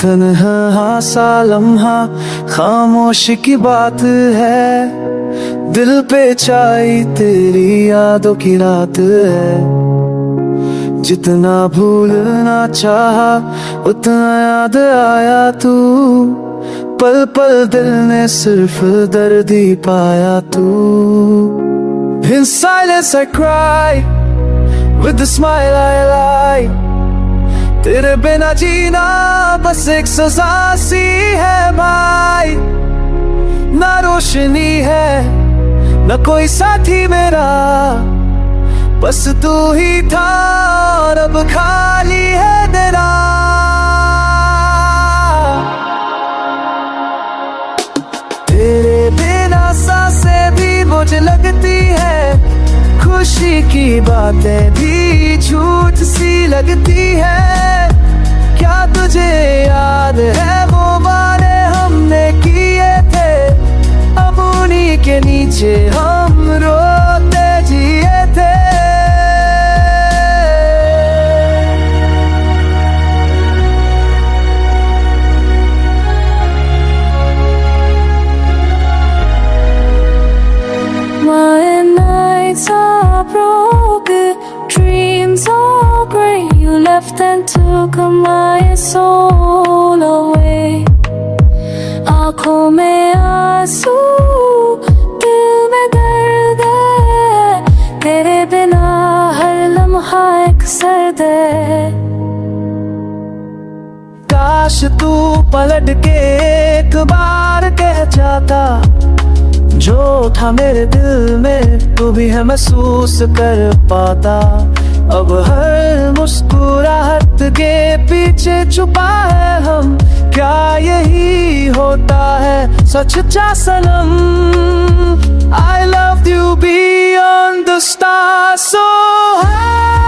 तन्हा सा लम्हा खामोश की बात है, दिल पे छाई तेरी यादों की रात है। जितना भूलना चाहा उतना याद आया तू, पल पल दिल ने सिर्फ दर्द ही पाया तू। In silence I cry, with the smile I lie। तेरे बिना जीना बस एक सजा सी है भाई, ना रोशनी है ना कोई साथी मेरा, बस तू ही था और अब खाली है तेरा। तेरे बिना सांसें भी मुझे लगती है, खुशी की बातें भी झूठ सी लगती है। क्या तुझे याद है वो वादे हमने किए थे, अब उन्हीं के नीचे हम रोते जिए थे। My nights are broken, dreams are grey. You left and took my soul away. आँखों में आंसू, दिल में दर्द है, तेरे बिना हर लम्हा एक सर्द है। काश तू पलट के एक बार कह जाता, जो था मेरे दिल में तू भी है महसूस कर पाता। अब हर मुस्कुराहट के पीछे छुपा है हम, क्या यही होता है सच्चा सनम। I loved you beyond the stars so high।